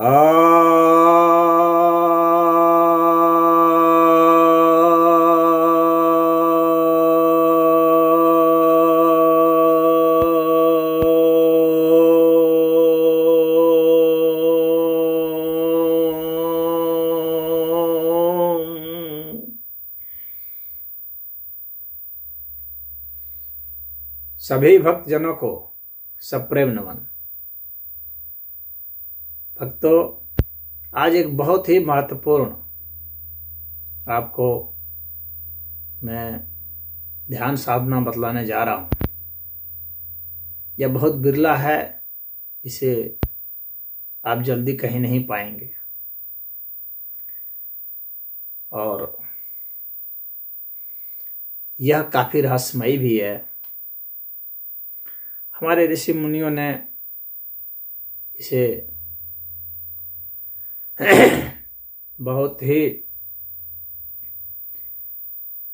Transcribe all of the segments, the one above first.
सभी भक्तजनों को सप्रेम नमन। भक्तों, आज एक बहुत ही महत्वपूर्ण आपको मैं ध्यान साधना बतलाने जा रहा हूँ। यह बहुत बिरला है, इसे आप जल्दी कहीं नहीं पाएंगे और यह काफ़ी रहस्यमयी भी है। हमारे ऋषि मुनियों ने इसे बहुत ही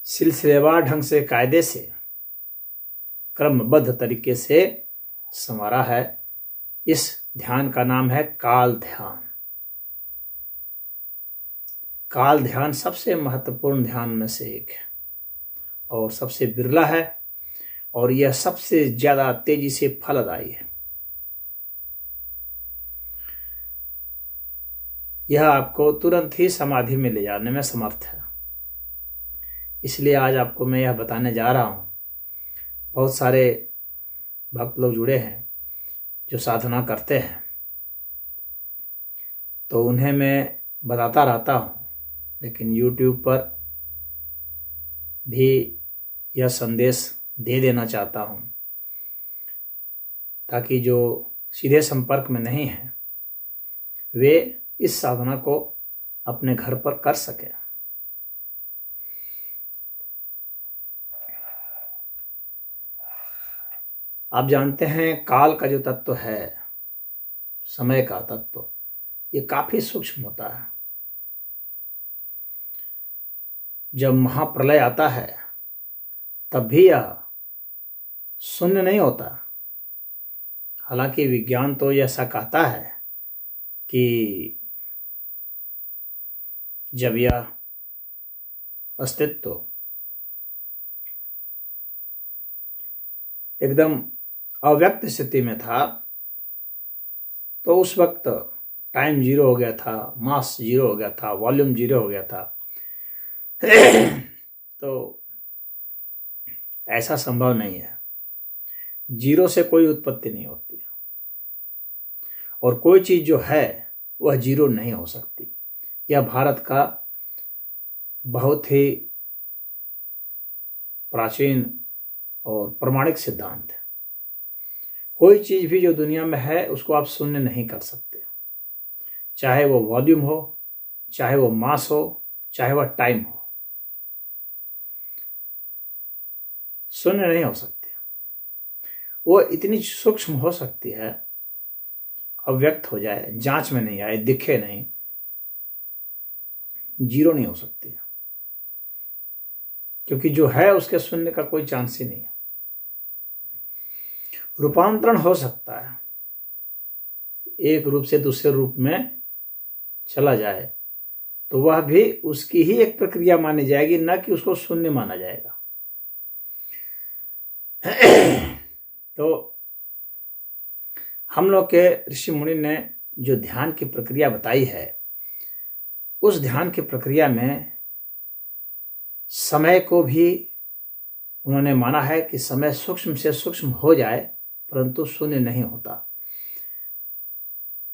सिलसिलेवार ढंग से, कायदे से, क्रमबद्ध तरीके से संवारा है। इस ध्यान का नाम है काल ध्यान। काल ध्यान सबसे महत्वपूर्ण ध्यान में से एक है और सबसे बिरला है और यह सबसे ज्यादा तेजी से फलदायी है। यह आपको तुरंत ही समाधि में ले जाने में समर्थ है। इसलिए आज आपको मैं यह बताने जा रहा हूँ। बहुत सारे भक्त लोग जुड़े हैं जो साधना करते हैं, तो उन्हें मैं बताता रहता हूँ, लेकिन YouTube पर भी यह संदेश दे देना चाहता हूँ ताकि जो सीधे संपर्क में नहीं है वे इस साधना को अपने घर पर कर सकें। आप जानते हैं काल का जो तत्व है, समय का तत्व, ये काफी सूक्ष्म होता है। जब महाप्रलय आता है तब भी यह शून्य नहीं होता। हालांकि विज्ञान तो ऐसा कहता है कि जब यह अस्तित्व एकदम अव्यक्त स्थिति में था तो उस वक्त टाइम जीरो हो गया था, मास जीरो हो गया था, वॉल्यूम जीरो हो गया था। तो ऐसा संभव नहीं है। जीरो से कोई उत्पत्ति नहीं होती और कोई चीज जो है वह जीरो नहीं हो सकती। यह भारत का बहुत ही प्राचीन और प्रमाणिक सिद्धांत है। कोई चीज भी जो दुनिया में है उसको आप शून्य नहीं कर सकते, चाहे वो वॉल्यूम हो, चाहे वो मास हो, चाहे वह टाइम हो, शून्य नहीं हो सकती। वो इतनी सूक्ष्म हो सकती है, अव्यक्त हो जाए, जांच में नहीं आए, दिखे नहीं, जीरो नहीं हो सकती है, क्योंकि जो है उसके शून्य का कोई चांस ही नहीं है। रूपांतरण हो सकता है, एक रूप से दूसरे रूप में चला जाए तो वह भी उसकी ही एक प्रक्रिया मानी जाएगी, न कि उसको शून्य माना जाएगा। तो हम लोग के ऋषि मुनि ने जो ध्यान की प्रक्रिया बताई है, उस ध्यान की प्रक्रिया में समय को भी उन्होंने माना है कि समय सूक्ष्म से सूक्ष्म हो जाए परंतु शून्य नहीं होता,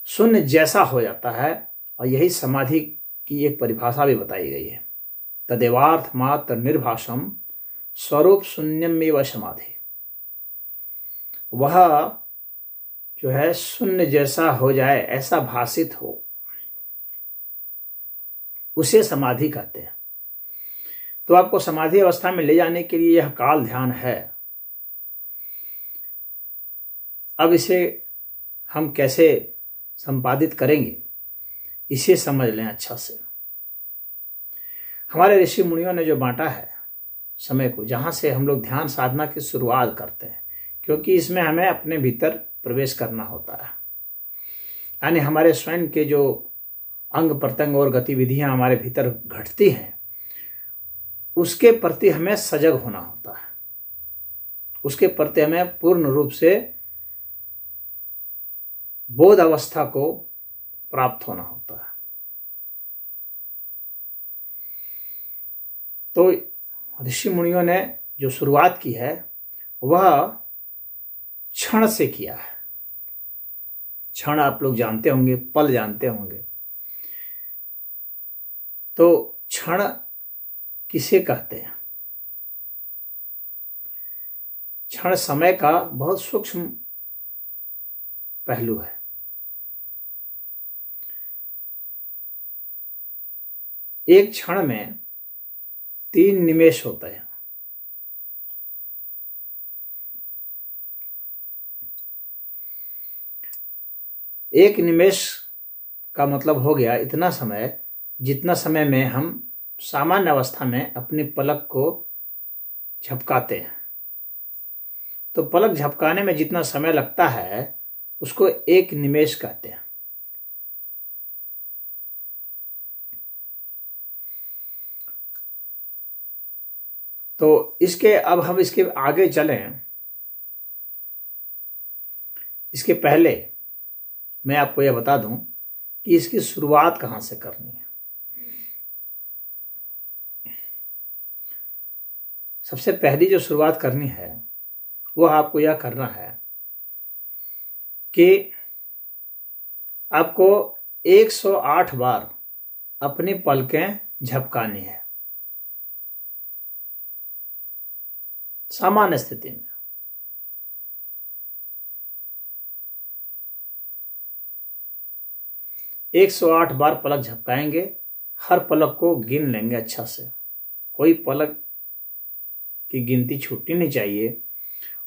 शून्य जैसा हो जाता है। और यही समाधि की एक परिभाषा भी बताई गई है, तदेवार्थ मात्र निर्भाषम स्वरूप शून्यमेव समाधि। वह जो है शून्य जैसा हो जाए, ऐसा भाषित हो, उसे समाधि कहते हैं। तो आपको समाधि अवस्था में ले जाने के लिए यह काल ध्यान है। अब इसे हम कैसे संपादित करेंगे, इसे समझ लें अच्छा से। हमारे ऋषि मुनियों ने जो बांटा है समय को, जहां से हम लोग ध्यान साधना की शुरुआत करते हैं, क्योंकि इसमें हमें अपने भीतर प्रवेश करना होता है। यानी हमारे स्वयं के जो अंग प्रत्यंग और गतिविधियां हमारे भीतर घटती हैं, उसके प्रति हमें सजग होना होता है, उसके प्रति हमें पूर्ण रूप से बोध अवस्था को प्राप्त होना होता है। तो ऋषि मुनियों ने जो शुरुआत की है वह क्षण से किया है। क्षण आप लोग जानते होंगे, पल जानते होंगे। तो क्षण किसे कहते हैं? क्षण समय का बहुत सूक्ष्म पहलू है। एक क्षण में 3 निमेष होते हैं। एक निमेष का मतलब हो गया इतना समय, जितना समय में हम सामान्य अवस्था में अपनी पलक को झपकाते हैं। तो पलक झपकाने में जितना समय लगता है उसको एक निमेष कहते हैं। तो अब हम इसके आगे चलें, इसके पहले मैं आपको यह बता दूं कि इसकी शुरुआत कहाँ से करनी है। सबसे पहली जो शुरुआत करनी है वह आपको यह करना है कि आपको 108 बार अपनी पलकें झपकानी है सामान्य स्थिति में। एक 108 बार पलक झपकाएंगे। हर पलक को गिन लेंगे अच्छा से, कोई पलक की गिनती छूटनी नहीं चाहिए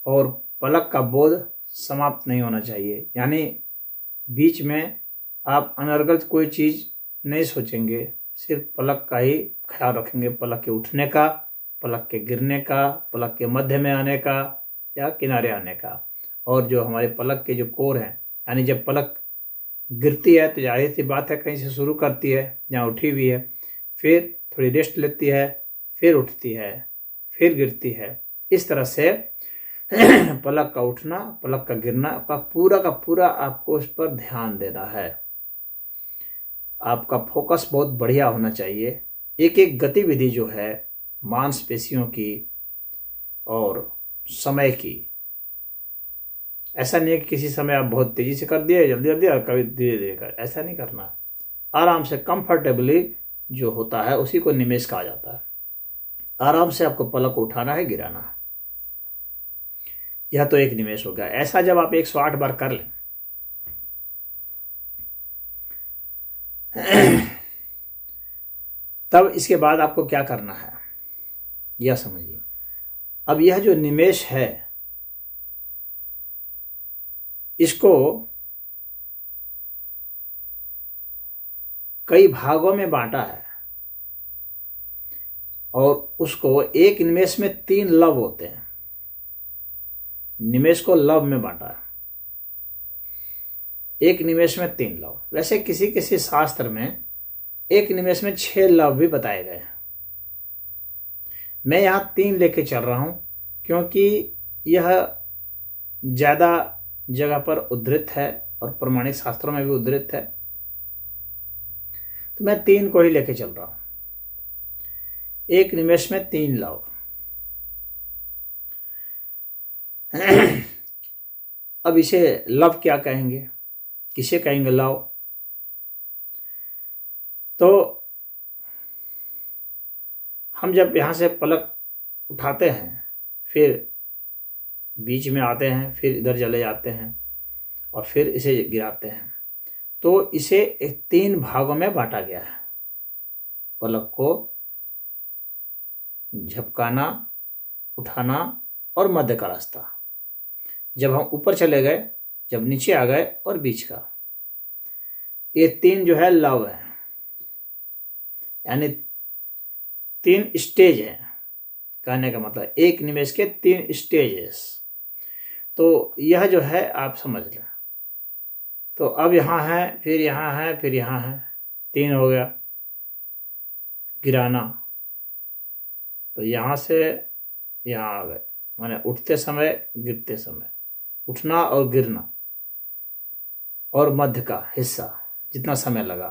और पलक का बोध समाप्त नहीं होना चाहिए। यानी बीच में आप अनर्गल कोई चीज़ नहीं सोचेंगे, सिर्फ पलक का ही ख्याल रखेंगे, पलक के उठने का, पलक के गिरने का, पलक के मध्य में आने का या किनारे आने का। और जो हमारे पलक के जो कोर हैं, यानी जब पलक गिरती है तो जाहिर सी बात है कहीं से शुरू करती है जहाँ उठी हुई है, फिर थोड़ी रेस्ट लेती है, फिर उठती है, फिर गिरती है। इस तरह से पलक का उठना, पलक का गिरना का पूरा आपको इस पर ध्यान देना है। आपका फोकस बहुत बढ़िया होना चाहिए। एक एक गतिविधि जो है मांसपेशियों की और समय की, ऐसा नहीं है कि किसी समय आप बहुत तेजी से कर दिए, जल्दी जल्दी, और कभी धीरे धीरे कर, ऐसा नहीं करना। आराम से कंफर्टेबली जो होता है उसी को निमेष कहा जाता है। आराम से आपको पलक को उठाना है, गिराना है। यह तो एक निमेष हो गया। ऐसा जब आप 108 बार कर लें तब इसके बाद आपको क्या करना है यह समझिए। अब यह जो निमेष है इसको कई भागों में बांटा है और उसको एक निमेष में 3 लव होते हैं। निमेष को लव में बांटा है, एक निमेष में 3 लव। वैसे किसी किसी शास्त्र में एक निमेष में 6 लव भी बताए गए हैं। मैं यहां 3 लेके चल रहा हूं क्योंकि यह ज्यादा जगह पर उद्धृत है और प्रमाणिक शास्त्रों में भी उद्धृत है, तो मैं 3 को ही लेके चल रहा हूं। एक निमेष में 3 लव। अब इसे लव क्या कहेंगे, किसे कहेंगे लव? तो हम जब यहां से पलक उठाते हैं, फिर बीच में आते हैं, फिर इधर चले जाते हैं और फिर इसे गिराते हैं, तो इसे 3 भागों में बांटा गया है। पलक को झपकाना, उठाना और मध्य का रास्ता। जब हम ऊपर चले गए, जब नीचे आ गए, और बीच का, ये 3 जो है लव है, यानी 3 स्टेज है। कहने का मतलब एक निमेष के 3 स्टेजेस। तो यह जो है आप समझ लें, तो अब यहाँ है, फिर यहाँ है, फिर यहाँ है, 3 हो गया। गिराना, तो यहाँ से यहाँ आ गए, माने उठते समय गिरते समय, उठना और गिरना और मध्य का हिस्सा जितना समय लगा।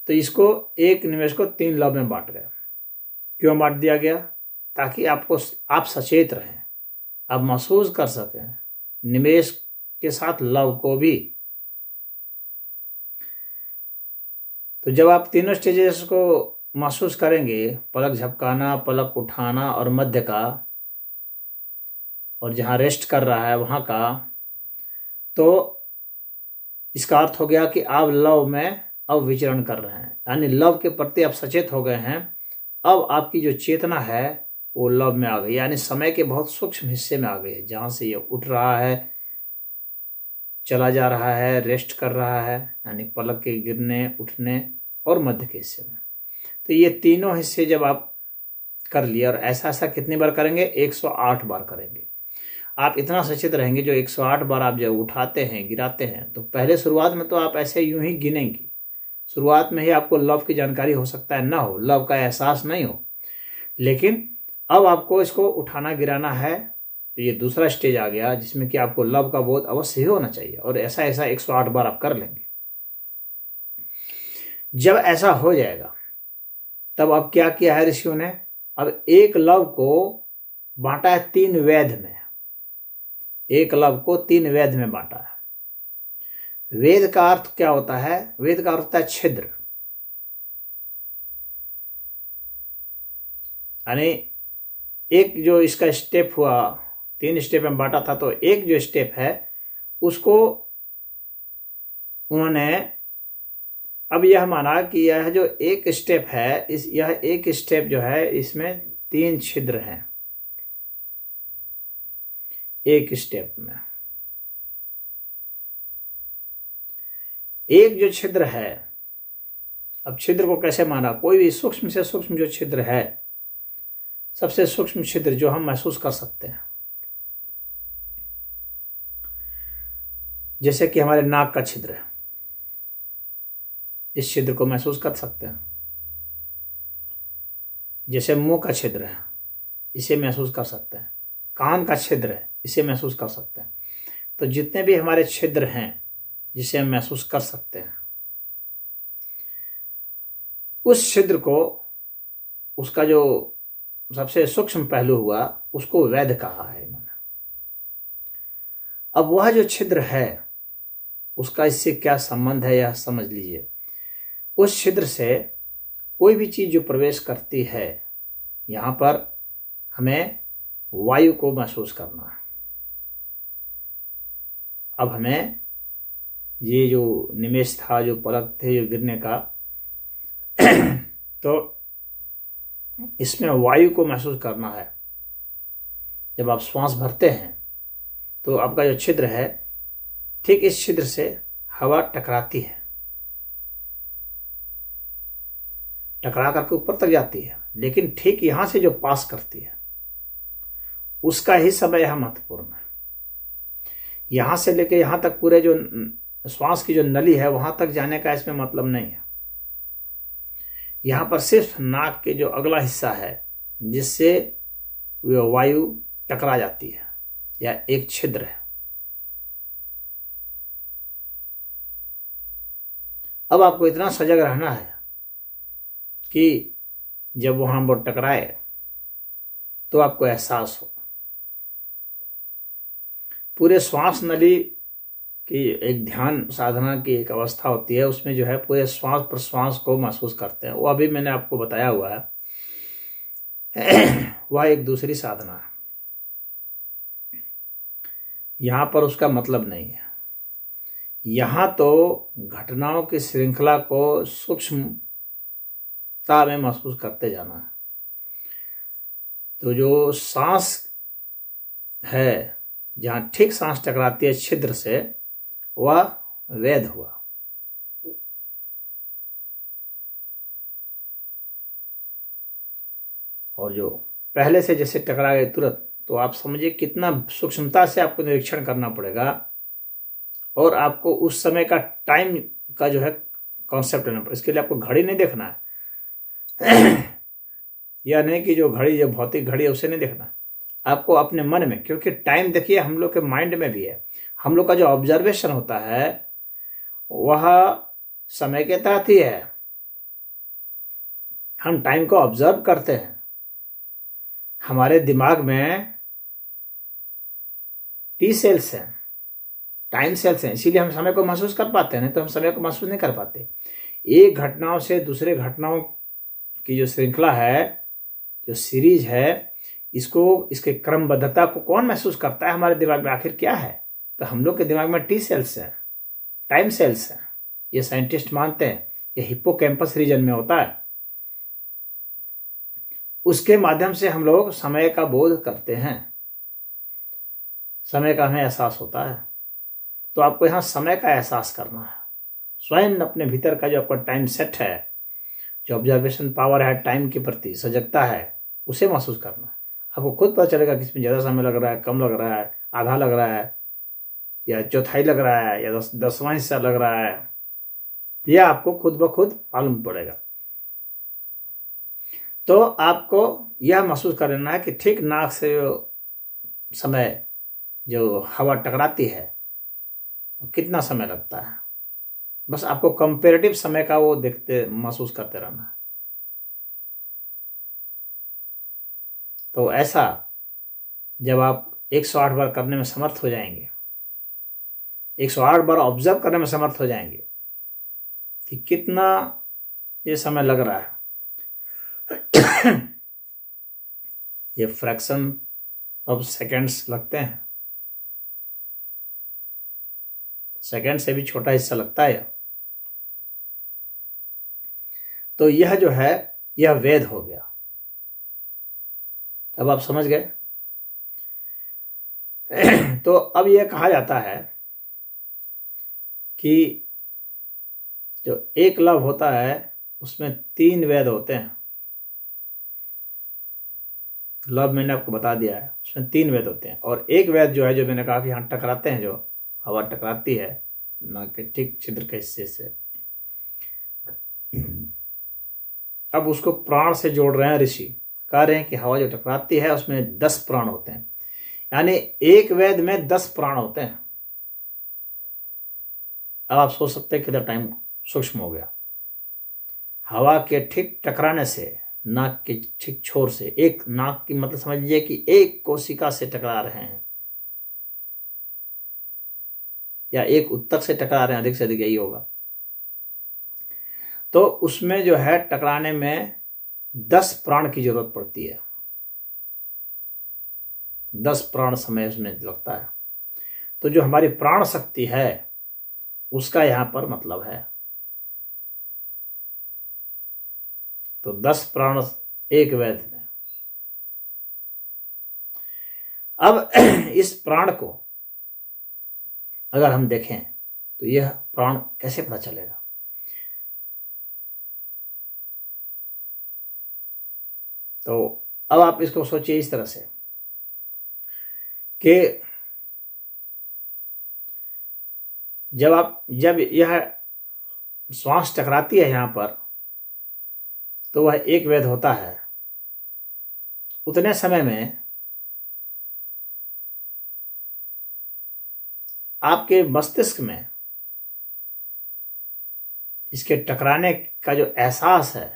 तो इसको एक निमेष को 3 लव में बांट गए। क्यों बांट दिया गया? ताकि आप सचेत रहें, आप महसूस कर सकें निमेष के साथ लव को भी। तो जब आप तीनों स्टेजेस को महसूस करेंगे, पलक झपकाना, पलक उठाना और मध्य का, और जहाँ रेस्ट कर रहा है वहाँ का, तो इसका अर्थ हो गया कि आप लव में अब विचरण कर रहे हैं, यानी लव के प्रति आप सचेत हो गए हैं। अब आपकी जो चेतना है वो लव में आ गई, यानी समय के बहुत सूक्ष्म हिस्से में आ गई है, जहाँ से ये उठ रहा है, चला जा रहा है, रेस्ट कर रहा है, यानी पलक के गिरने, उठने और मध्य के हिस्से में। तो ये तीनों हिस्से जब आप कर लिए, और ऐसा ऐसा कितनी बार करेंगे? 108 बार करेंगे। आप इतना सचेत रहेंगे, जो 108 बार आप जब उठाते हैं, गिराते हैं, तो पहले शुरुआत में तो आप ऐसे यूं ही गिनेंगे, शुरुआत में ही आपको लव की जानकारी हो सकता है ना हो, लव का एहसास नहीं हो, लेकिन अब आपको इसको उठाना गिराना है। तो ये दूसरा स्टेज आ गया जिसमें कि आपको लव का बोध अवश्य ही होना चाहिए, और ऐसा ऐसा 108 बार आप कर लेंगे। जब ऐसा हो जाएगा तब अब क्या किया है ऋषियों ने? अब एक लव को बांटा है 3 वेद में, एक लव को 3 वेद में बांटा है। वेद का अर्थ क्या होता है? वेद का अर्थ होता है छिद्र, यानी एक जो इसका स्टेप हुआ, 3 स्टेप में बांटा था, तो एक जो स्टेप है उसको उन्होंने अब यह माना कि यह जो एक स्टेप है, यह एक स्टेप जो है इसमें 3 छिद्र हैं एक स्टेप में। एक जो छिद्र है, अब छिद्र को कैसे माना? कोई भी सूक्ष्म से सूक्ष्म जो छिद्र है, सबसे सूक्ष्म छिद्र जो हम महसूस कर सकते हैं, जैसे कि हमारे नाक का छिद्र है, इस छिद्र को महसूस कर सकते हैं। जैसे मुंह का छिद्र है, इसे महसूस कर सकते हैं। कान का छिद्र है, इसे महसूस कर सकते हैं। तो जितने भी हमारे छिद्र हैं जिसे हम महसूस कर सकते हैं, उस छिद्र को, उसका जो सबसे सूक्ष्म पहलू हुआ, उसको वेद कहा है इन्होंने। अब वह जो छिद्र है उसका इससे क्या संबंध है, यह समझ लीजिए। उस छिद्र से कोई भी चीज जो प्रवेश करती है, यहां पर हमें वायु को महसूस करना है। अब हमें ये जो निमेष था, जो पलक थे, जो गिरने का, तो इसमें वायु को महसूस करना है। जब आप श्वास भरते हैं तो आपका जो छिद्र है, ठीक इस छिद्र से हवा टकराती है, टकरा करके ऊपर तक जाती है, लेकिन ठीक यहां से जो पास करती है उसका ही समय यहां महत्वपूर्ण है। यहां से लेके यहां तक पूरे जो श्वास की जो नली है वहां तक जाने का इसमें मतलब नहीं है। यहां पर सिर्फ नाक के जो अगला हिस्सा है जिससे वायु टकरा जाती है, या एक छिद्र है। अब आपको इतना सजग रहना है कि जब वहां वो टकराए तो आपको एहसास हो। पूरे श्वास नली की एक ध्यान साधना की एक अवस्था होती है, उसमें जो है पूरे श्वास प्रश्वास को महसूस करते हैं। वो अभी मैंने आपको बताया हुआ है, वह एक दूसरी साधना है, यहां पर उसका मतलब नहीं है। यहां तो घटनाओं की श्रृंखला को सूक्ष्मता में महसूस करते जाना है। तो जो सांस है, जहां ठीक सांस टकराती है छिद्र से, वह वेद हुआ। और जो पहले से जैसे टकरा गए तुरंत, तो आप समझिए कितना सूक्ष्मता से आपको निरीक्षण करना पड़ेगा और आपको उस समय का टाइम का जो है कॉन्सेप्ट लेना पड़ेगा। इसके लिए आपको घड़ी नहीं देखना है या नहीं कि जो घड़ी, जो भौतिक घड़ी है उसे नहीं देखना, आपको अपने मन में, क्योंकि टाइम देखिए हम लोग के माइंड में भी है। हम लोग का जो ऑब्जर्वेशन होता है वह समय के तहत ही है। हम टाइम को ऑब्जर्व करते हैं। हमारे दिमाग में टी सेल्स हैं, टाइम सेल्स हैं, इसीलिए हम समय को महसूस कर पाते हैं, नहीं तो हम समय को महसूस नहीं कर पाते। एक घटनाओं से दूसरे घटनाओं की जो श्रृंखला है, जो सीरीज है, इसको, इसके क्रमबद्धता को कौन महसूस करता है? हमारे दिमाग में आखिर क्या है? तो हम लोग के दिमाग में टी सेल्स हैं, टाइम सेल्स हैं। ये साइंटिस्ट मानते हैं ये हिप्पोकैम्पस रीजन में होता है। उसके माध्यम से हम लोग समय का बोध करते हैं, समय का हमें एहसास होता है। तो आपको यहाँ समय का एहसास करना है। स्वयं अपने भीतर का जो आपका टाइम सेट है, जो ऑब्जर्वेशन पावर है टाइम के प्रति, सजगता है, उसे महसूस करना है। आपको खुद पता चलेगा कि इसमें ज़्यादा समय लग रहा है, कम लग रहा है, आधा लग रहा है, या चौथाई लग रहा है, या 10वां हिस्सा लग रहा है। यह आपको खुद ब खुद मालूम पड़ेगा। तो आपको यह महसूस कर लेना है कि ठीक नाक से समय जो हवा टकराती है कितना समय लगता है। बस आपको कंपेरेटिव समय का वो देखते, महसूस करते रहना है। तो ऐसा जब आप 108 बार करने में समर्थ हो जाएंगे, 108 बार ऑब्जर्व करने में समर्थ हो जाएंगे कि कितना ये समय लग रहा है, ये फ्रैक्शन ऑफ सेकेंड्स लगते हैं, सेकेंड से भी छोटा हिस्सा लगता है। तो यह जो है यह वेद हो गया। अब आप समझ गए। तो अब यह कहा जाता है कि जो एक लव होता है उसमें 3 वेद होते हैं। लव मैंने आपको बता दिया है, उसमें 3 वेद होते हैं। और एक वेद जो है, जो मैंने कहा कि यहाँ टकराते हैं, जो हवा टकराती है नाक के ठीक छिद्र के हिस्से से, अब उसको प्राण से जोड़ रहे हैं ऋषि। कह रहे हैं कि हवा जो टकराती है उसमें 10 प्राण होते हैं, यानी एक वेद में 10 प्राण होते हैं। अब आप सोच सकते हैं कितना टाइम सूक्ष्म हो गया। हवा के ठीक टकराने से, नाक के ठीक छोर से, एक नाक की मतलब समझ लीजिए कि एक कोशिका से टकरा रहे हैं, या एक उत्तक से टकरा रहे हैं, अधिक से अधिक यही होगा। तो उसमें जो है टकराने में 10 प्राण की जरूरत पड़ती है। 10 प्राण समय उसमें लगता है। तो जो हमारी प्राण शक्ति है उसका यहां पर मतलब है। तो 10 प्राण एक वेद में। अब इस प्राण को अगर हम देखें तो यह प्राण कैसे पता चलेगा? तो अब आप इसको सोचिए इस तरह से कि जब यह श्वास टकराती है यहां पर, तो वह एक वेद होता है। उतने समय में आपके मस्तिष्क में इसके टकराने का जो एहसास है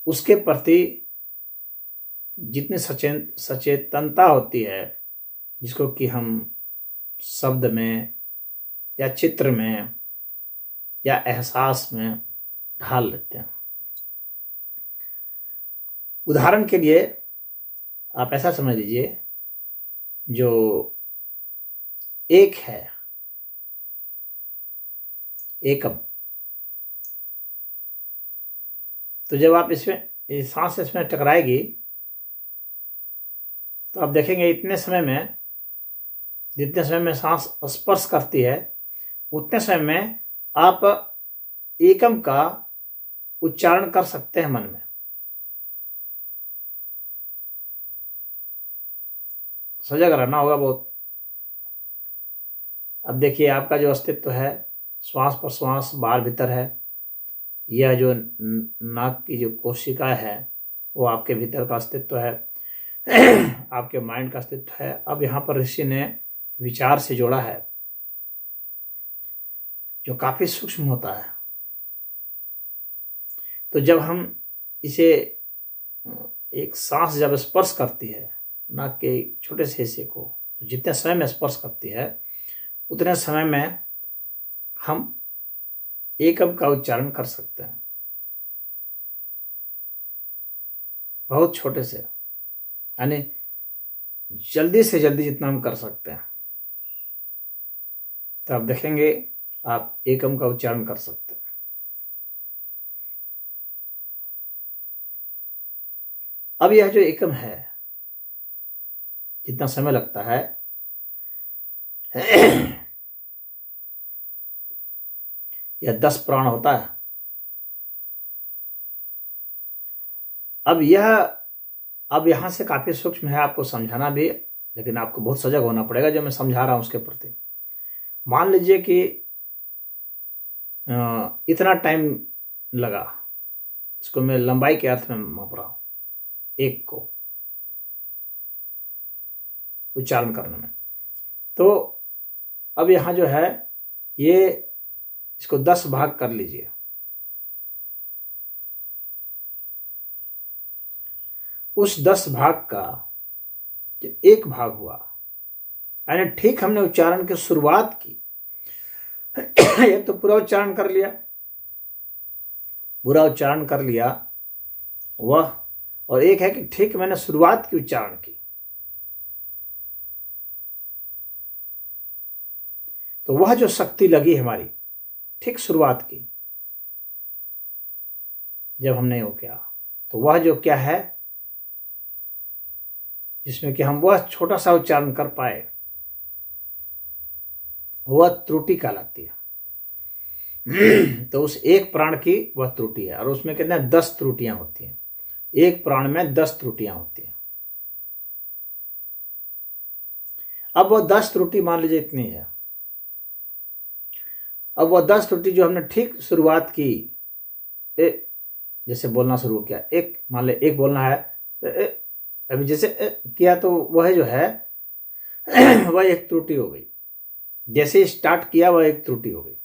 उसके प्रति जितनी सचेतनता होती है, जिसको कि हम शब्द में या चित्र में या एहसास में ढाल लेते हैं। उदाहरण के लिए आप ऐसा समझ लीजिए, जो एक है, एकम, तो जब आप इसमें सांस इसमें टकराएगी तो आप देखेंगे इतने समय में, जितने समय में सांस स्पर्श करती है उतने समय में आप एकम का उच्चारण कर सकते हैं मन में। सजग रहना होगा बहुत। अब देखिए आपका जो अस्तित्व है श्वास प्रश्वास बाहर भीतर है, यह जो नाक की जो कोशिका है वो आपके भीतर का अस्तित्व है, आपके माइंड का अस्तित्व है। अब यहाँ पर ऋषि ने विचार से जोड़ा है जो काफी सूक्ष्म होता है। तो जब हम इसे एक सांस जब स्पर्श करती है नाक के छोटे से हिस्से को, तो जितने समय में स्पर्श करती है उतने समय में हम एकम का उच्चारण कर सकते हैं, बहुत छोटे से, यानी जल्दी से जल्दी जितना हम कर सकते हैं। तो आप देखेंगे आप एकम का उच्चारण कर सकते हैं। अब यह जो एकम है जितना समय लगता है यह 10 प्राण होता है। अब यहां से काफी सूक्ष्म है, आपको समझाना भी, लेकिन आपको बहुत सजग होना पड़ेगा जो मैं समझा रहा हूं उसके प्रति। मान लीजिए कि इतना टाइम लगा, इसको मैं लंबाई के अर्थ में माप रहा हूं, एक को उच्चारण करने में। तो अब यहां जो है ये इसको 10 भाग कर लीजिए। उस 10 भाग का जो एक भाग हुआ, यानी ठीक हमने उच्चारण की शुरुआत की, एक तो पूरा उच्चारण कर लिया, पूरा उच्चारण कर लिया वह, और एक है कि ठीक मैंने शुरुआत की उच्चारण की। तो वह जो शक्ति लगी हमारी ठीक शुरुआत की जब हमने वो किया, तो वह जो क्या है जिसमें कि हम वह छोटा सा उच्चारण कर पाए, वह त्रुटि कहलाती है। तो उस एक प्राण की वह त्रुटि है, और उसमें कितने 10 त्रुटियां होती हैं, एक प्राण में 10 त्रुटियां होती हैं। अब वह 10 त्रुटि मान लीजिए इतनी है, अब वह 10 त्रुटि जो हमने ठीक शुरुआत की, जैसे बोलना शुरू किया, एक मान ले एक बोलना है, अभी जैसे किया तो वह जो है वह एक त्रुटि हो गई, जैसे स्टार्ट किया वह एक त्रुटि हो गई।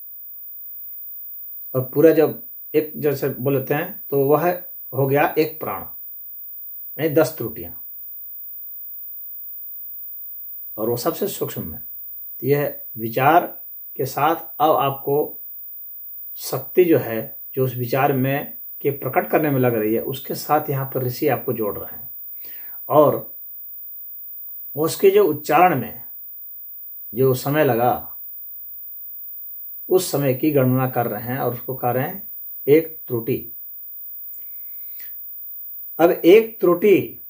और पूरा जब एक जैसे बोलते हैं तो वह हो गया एक प्राण, यानी 10 त्रुटियां, और वो सबसे सूक्ष्म है। तो यह विचार के साथ अब आपको शक्ति जो है जो उस विचार में के प्रकट करने में लग रही है, उसके साथ यहाँ पर ऋषि आपको जोड़ रहे हैं, और उसके जो उच्चारण में जो समय लगा उस समय की गणना कर रहे हैं, और उसको कह रहे हैं एक त्रुटि। अब एक त्रुटि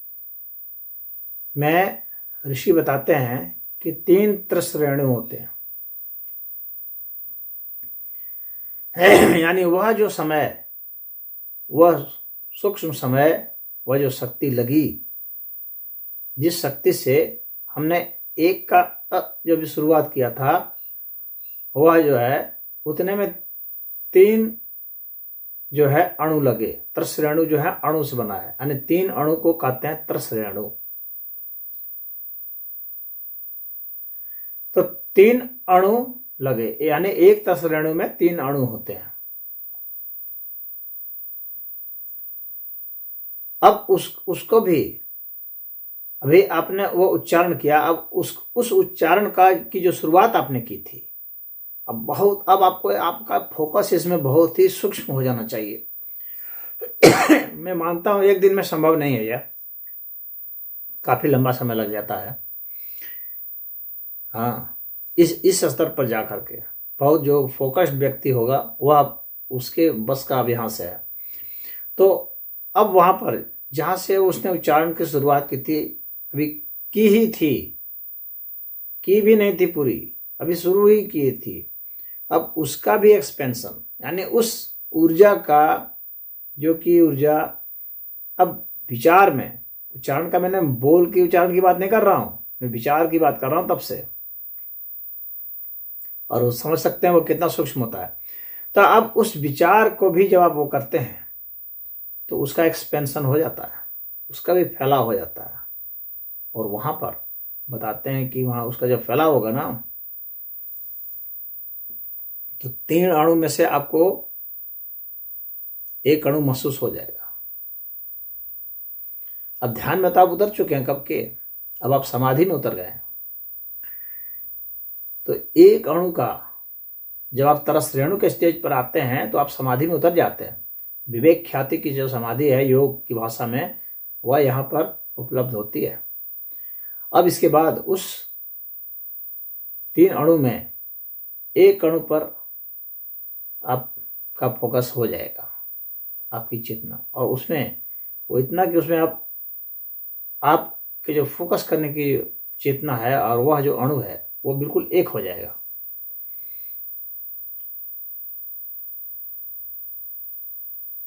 में ऋषि बताते हैं कि 3 त्रसरेणु होते हैं। यानी वह जो समय, वह सूक्ष्म समय, वह जो शक्ति लगी, जिस शक्ति से हमने एक का जब शुरुआत किया था, वह जो है उतने में 3 जो है अणु लगे। त्रसरेणु जो है अणु से बना है, यानी 3 अणु को कहते हैं त्रसरेणु। तो 3 अणु लगे, यानी एक त्रसरेणु में 3 अणु होते हैं। अब उसको भी अभी आपने वो उच्चारण किया, अब उस उच्चारण का की जो शुरुआत आपने की थी, अब आपको आपका फोकस इसमें बहुत ही सूक्ष्म हो जाना चाहिए। मैं मानता हूं एक दिन में संभव नहीं है, यह काफी लंबा समय लग जाता है। हाँ, इस स्तर पर जाकर के बहुत जो फोकस्ड व्यक्ति होगा वह उसके बस का अब यहां से है। तो अब वहां पर जहां से उसने उच्चारण की शुरुआत की थी, अभी की ही थी, की भी नहीं थी पूरी, अभी शुरू ही की थी, अब उसका भी एक्सपेंशन, यानी उस ऊर्जा का जो कि ऊर्जा अब विचार में, उच्चारण का मैंने बोल की उच्चारण की बात नहीं कर रहा हूं, मैं विचार की बात कर रहा हूं। तब से और वो समझ सकते हैं वो कितना सूक्ष्म होता है। तो अब उस विचार को भी जब आप वो करते हैं तो उसका एक्सपेंशन हो जाता है, उसका भी फैलाव हो जाता है। और वहां पर बताते हैं कि वहां उसका जब फैलाव होगा ना, तो 3 अणु में से आपको 1 अणु महसूस हो जाएगा। अब ध्यान में तो आप उतर चुके हैं कब के, अब आप समाधि में उतर गए हैं। तो 1 अणु का जब आप तरस रेणु के स्टेज पर आते हैं तो आप समाधि में उतर जाते हैं। विवेक ख्याति की जो समाधि है योग की भाषा में, वह यहाँ पर उपलब्ध होती है। अब इसके बाद उस 3 अणु में 1 अणु पर आपका फोकस हो जाएगा, आपकी चेतना, और उसमें वो इतना कि उसमें आपके जो फोकस करने की चेतना है और वह जो अणु है वो बिल्कुल एक हो जाएगा।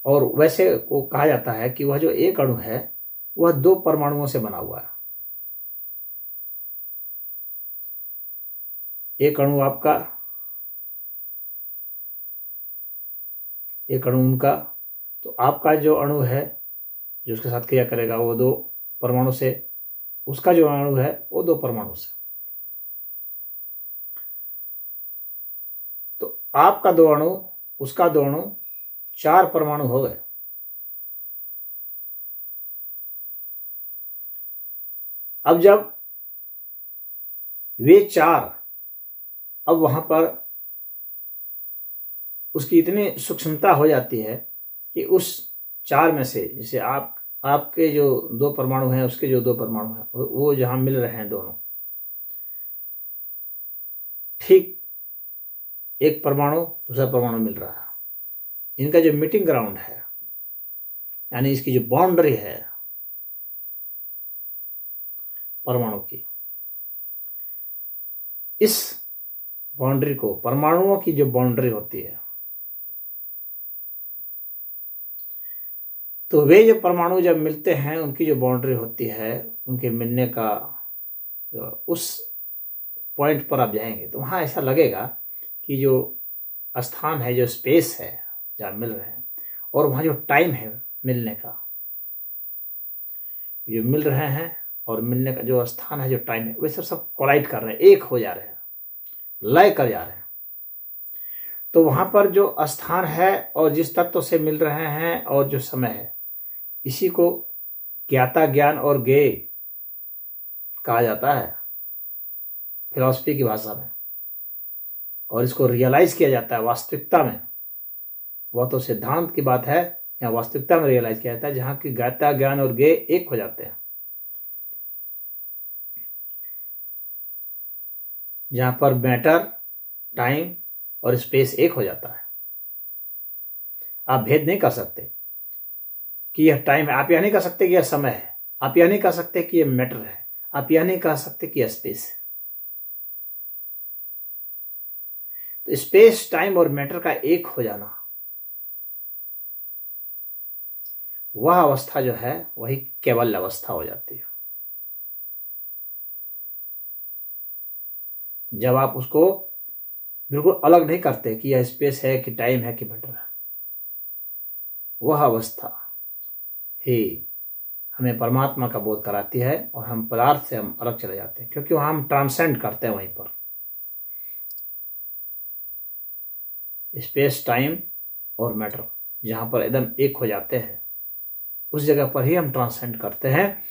और वैसे वो कहा जाता है कि वह जो 1 अणु है वह 2 परमाणुओं से बना हुआ है। एक अणु आपका, 1 अणु उनका, तो आपका जो अणु है जो उसके साथ क्रिया करेगा वो 2 परमाणु से, उसका जो अणु है वो 2 परमाणु से। तो आपका 2 अणु, उसका 2 अणु, 4 परमाणु हो गए। अब जब वे 4, अब वहां पर उसकी इतनी सूक्ष्मता हो जाती है कि उस 4 में से, जैसे आपके जो 2 परमाणु हैं उसके जो 2 परमाणु हैं वो जहां मिल रहे हैं दोनों, ठीक एक परमाणु दूसरा परमाणु मिल रहा है, इनका जो मीटिंग ग्राउंड है, यानी इसकी जो बाउंड्री है परमाणु की, इस बाउंड्री को, परमाणुओं की जो बाउंड्री होती है, तो वे जो परमाणु जब मिलते हैं उनकी जो बाउंड्री होती है, उनके मिलने का उस पॉइंट पर आप जाएंगे तो वहां ऐसा लगेगा कि जो स्थान है, जो स्पेस है जहाँ मिल रहे हैं, और वहां जो टाइम है मिलने का, जो मिल रहे हैं और मिलने का जो स्थान है, जो टाइम है, वे सब कोलाइड कर रहे हैं, एक हो जा रहे हैं, लय कर जा रहे हैं। तो वहां पर जो स्थान है और जिस तत्व से मिल रहे हैं और जो समय है, इसी को ज्ञाता ज्ञान और ज्ञेय कहा जाता है फिलॉसफी की भाषा में, और इसको रियलाइज किया जाता है वास्तविकता में। वह तो सिद्धांत की बात है, यहाँ वास्तविकता में रियलाइज किया जाता है, जहां की ज्ञाता ज्ञान और ज्ञेय एक हो जाते हैं, जहां पर मैटर, टाइम और स्पेस एक हो जाता है। आप भेद नहीं कर सकते कि यह टाइम है, आप यह नहीं कह सकते कि यह समय है, आप यह नहीं कह सकते कि यह मैटर है, आप यह नहीं कह सकते कि यह स्पेस है। तो स्पेस, टाइम और मैटर का एक हो जाना, वह अवस्था जो है वही केवल अवस्था हो जाती है। जब आप उसको बिल्कुल अलग नहीं करते कि यह स्पेस है कि टाइम है कि मैटर है, वह अवस्था ही हमें परमात्मा का बोध कराती है, और हम पदार्थ से हम अलग चले जाते हैं, क्योंकि वहां हम ट्रांसेंड करते हैं। वहीं पर स्पेस, टाइम और मैटर जहां पर एकदम एक हो जाते हैं, उस जगह पर ही हम ट्रांसेंड करते हैं,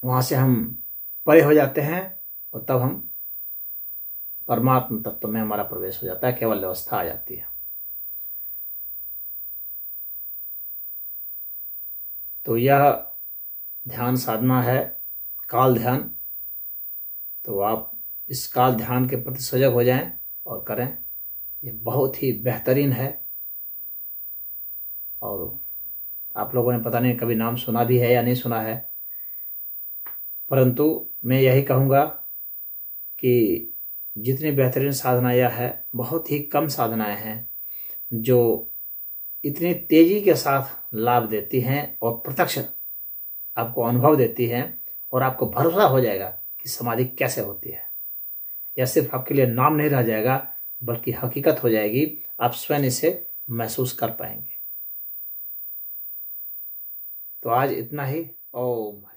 वहां से हम परे हो जाते हैं, और तब हम परमात्मा तत्व में हमारा प्रवेश हो जाता है, केवल व्यवस्था आ जाती है। तो यह ध्यान साधना है, काल ध्यान। तो आप इस काल ध्यान के प्रति सजग हो जाएं और करें, ये बहुत ही बेहतरीन है। और आप लोगों ने पता नहीं कभी नाम सुना भी है या नहीं सुना है, परंतु मैं यही कहूँगा कि जितनी बेहतरीन साधना यह है, बहुत ही कम साधनाएं हैं जो इतनी तेजी के साथ लाभ देती हैं और प्रत्यक्ष आपको अनुभव देती हैं, और आपको भरोसा हो जाएगा कि समाधि कैसे होती है। यह सिर्फ आपके लिए नाम नहीं रह जाएगा, बल्कि हकीकत हो जाएगी। आप स्वयं इसे महसूस कर पाएंगे। तो आज इतना ही। ओम।